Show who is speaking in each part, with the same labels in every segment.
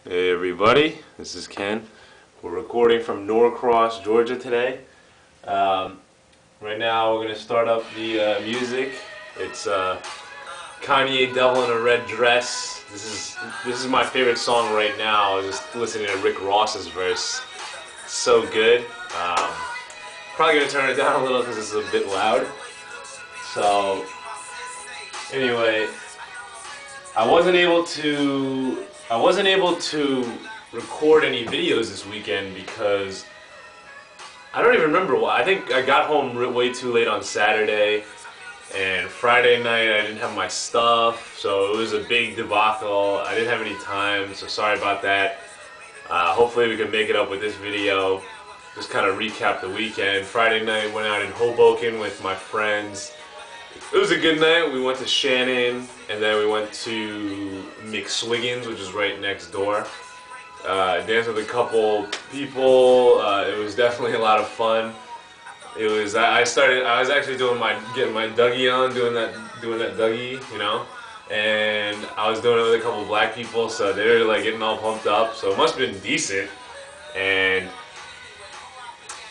Speaker 1: Hey everybody, this is Ken. We're recording from Norcross, Georgia today. Right now we're going to start up the music. It's Kanye Devil in a Red Dress. This is my favorite song right now. I was just listening to Rick Ross's verse. It's so good. Probably going to turn it down a little because it's a bit loud. So anyway, I wasn't able to record any videos this weekend because I don't even remember why. I think I got home way too late on Saturday, and Friday night I didn't have my stuff, so it was a big debacle. I didn't have any time, so sorry about that. Hopefully we can make it up with this video. Just kind of recap the weekend. Friday night went out in Hoboken with my friends. It was a good night. We went to Shannon, and then we went to McSwiggin's, which is right next door. Danced with a couple people. It was definitely a lot of fun. It was. I was actually getting my Dougie on, doing that Dougie, you know. And I was doing it with a couple black people, so they were like getting all pumped up. So it must have been decent. And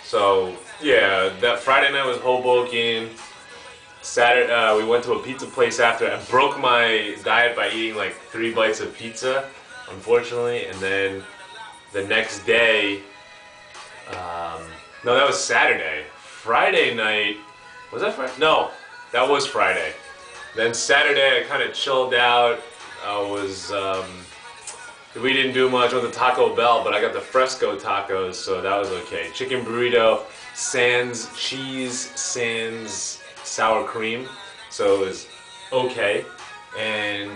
Speaker 1: so yeah, that Friday night was Hoboken. Saturday, we went to a pizza place after. I broke my diet by eating like 3 bites of pizza, unfortunately, and then the next day, no, that was Saturday. Friday night, was that Friday? No, that was Friday. Then Saturday, I kind of chilled out. We didn't do much with the Taco Bell, but I got the Fresco tacos, so that was okay. Chicken burrito, sans cheese, sans sour cream, so it was okay. And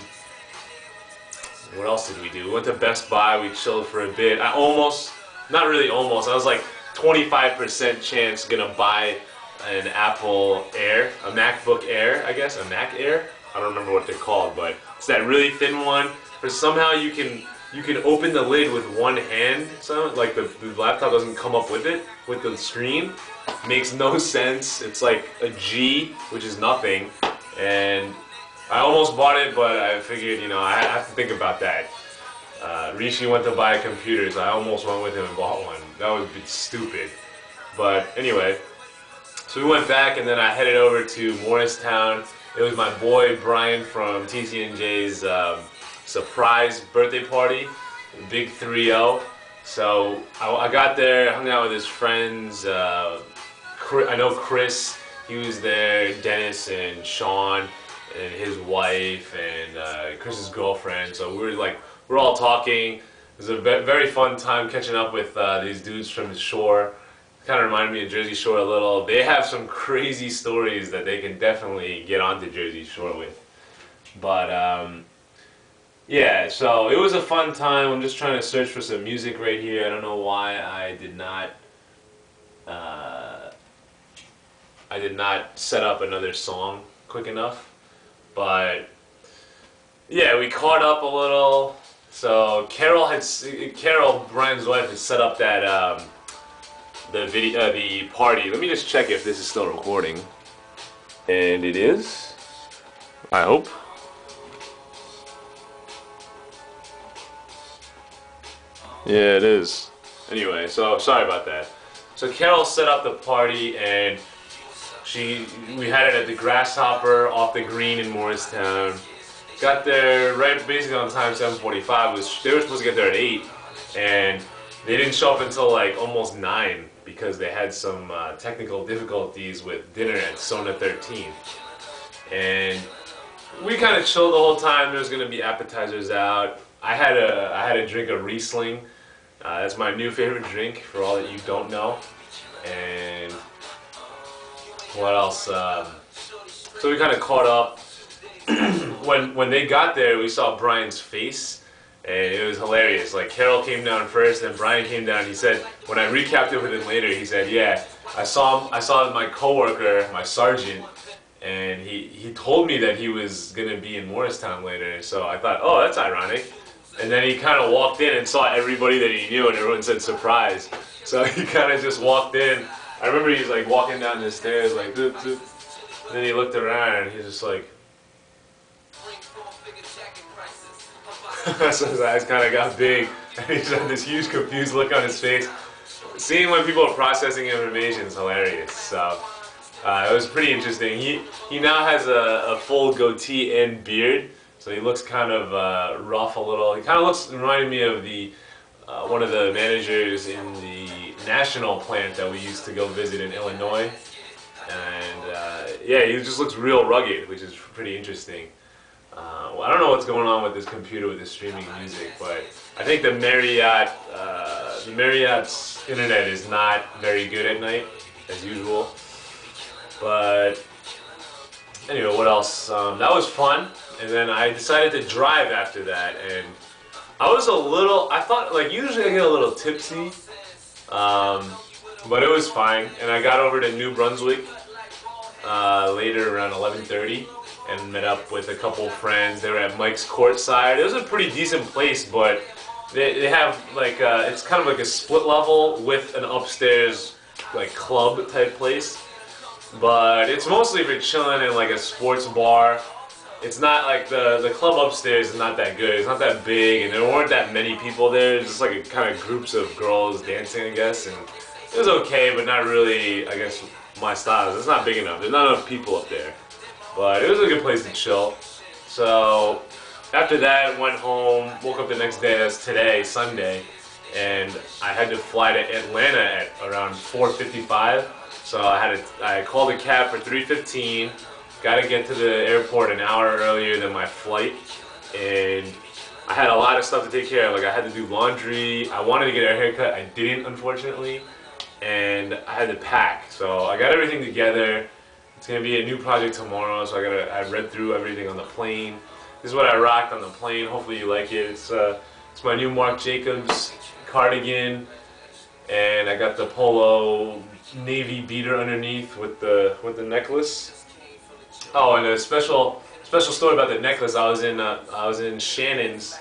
Speaker 1: what else did we do? We went to Best Buy, we chilled for a bit. I was like 25% chance gonna buy an Apple Air, a MacBook Air, I guess, a Mac Air. I don't remember what they're called, but it's that really thin one. But somehow you can open the lid with one hand, so like the laptop doesn't come up with it, with the screen. Makes no sense. It's like a G, which is nothing, and I almost bought it, but I figured, you know, I have to think about that. Rishi went to buy a computer, so I almost went with him and bought one. That was a bit stupid. But anyway, so we went back, and then I headed over to Morristown. It was my boy Brian from TCNJ's surprise birthday party, big 3-0. So I got there, hung out with his friends. I know Chris, he was there, Dennis and Sean and his wife and Chris's girlfriend. So we're all talking. It was a very fun time catching up with these dudes from the shore. Kind of reminded me of Jersey Shore a little. They have some crazy stories that they can definitely get onto Jersey Shore with. But yeah, so it was a fun time. I'm just trying to search for some music right here. I don't know why I did not set up another song quick enough. But yeah, we caught up a little. So Carol, Brian's wife, had set up that the party. Let me just check if this is still recording. And it is. I hope. Yeah, it is. Anyway, so sorry about that. So Carol set up the party, and we had it at the Grasshopper off the green in Morristown. Got there right basically on time, 7:45. They were supposed to get there at 8, and they didn't show up until like almost 9 because they had some technical difficulties with dinner at Sona 13. And we kind of chilled the whole time. There was gonna be appetizers out. I had a drink of Riesling. That's my new favorite drink, for all that you don't know. And what else? So we kind of caught up. When they got there, we saw Brian's face, and it was hilarious. Like, Carol came down first, then Brian came down. He said, when I recapped it with him later, he said, "Yeah, I saw my coworker, my sergeant, and he told me that he was gonna be in Morristown later." So I thought, oh, that's ironic. And then he kind of walked in and saw everybody that he knew, and everyone said surprise. So he kind of just walked in. I remember he was like walking down the stairs like, doop, doop. And then he looked around and he's just like, So his eyes kind of got big, and he just had this huge confused look on his face. Seeing when people are processing information is hilarious. So it was pretty interesting. He now has a full goatee and beard, so he looks kind of rough a little. He kind of reminded me of the one of the managers in the national plant that we used to go visit in Illinois. And yeah, he just looks real rugged, which is pretty interesting. Well, I don't know what's going on with this computer with this streaming music, but I think the Marriott's internet is not very good at night, as usual. But anyway, what else? That was fun, and then I decided to drive after that, and I thought, like, usually I get a little tipsy, but it was fine, and I got over to New Brunswick later around 11:30 and met up with a couple friends. They were at Mike's Courtside. It was a pretty decent place, but they have like it's kind of like a split level with an upstairs like club type place, but it's mostly for chilling in like a sports bar. It's not like the club upstairs is not that good. It's not that big, and there weren't that many people there. It's just like kind of groups of girls dancing, I guess, and it was okay, but not really, I guess, my style. It's not big enough. There's not enough people up there, but it was a good place to chill. So after that, went home, woke up the next day, that's today, Sunday, and I had to fly to Atlanta at around 4:55. So I called a cab for 3:15. Got to get to the airport an hour earlier than my flight, and I had a lot of stuff to take care of. Like I had to do laundry. I wanted to get a haircut. I didn't, unfortunately, and I had to pack. So I got everything together. It's gonna be a new project tomorrow, so I read through everything on the plane. This is what I rocked on the plane. Hopefully you like it. It's my new Marc Jacobs cardigan, and I got the polo navy beater underneath with the necklace. Oh, and a special story about the necklace. I was in Shannon's,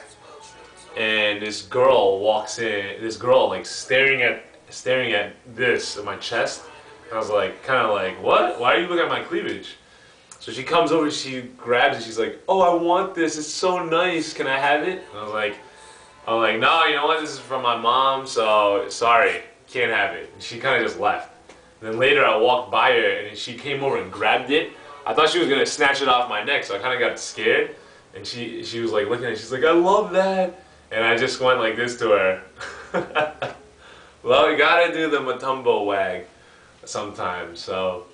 Speaker 1: and this girl walks in. This girl like staring at this in my chest. And I was like, kind of like, what? Why are you looking at my cleavage? So she comes over, she grabs it. She's like, oh, I want this. It's so nice. Can I have it? And I was like, no, you know what? This is from my mom. So sorry, can't have it. And she kind of just left. And then later I walked by her, and she came over and grabbed it. I thought she was gonna snatch it off my neck, so I kind of got scared. And she was like looking at it, she's like, I love that. And I just went like this to her. Well, you gotta do the Matumbo wag sometimes. So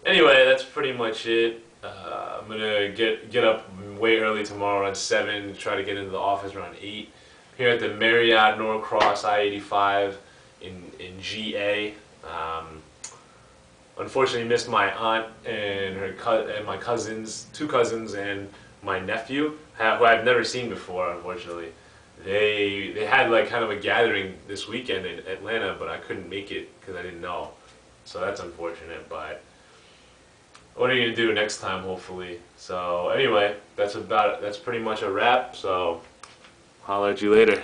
Speaker 1: anyway, that's pretty much it. I'm gonna get up way early tomorrow around 7, try to get into the office around 8. Here at the Marriott Norcross I-85 in GA. Unfortunately missed my aunt and my cousins, 2 cousins, and my nephew, who I've never seen before, unfortunately. They had like kind of a gathering this weekend in Atlanta, but I couldn't make it because I didn't know. So that's unfortunate, but what are you gonna do next time, hopefully? So anyway, that's pretty much a wrap, so holler at you later.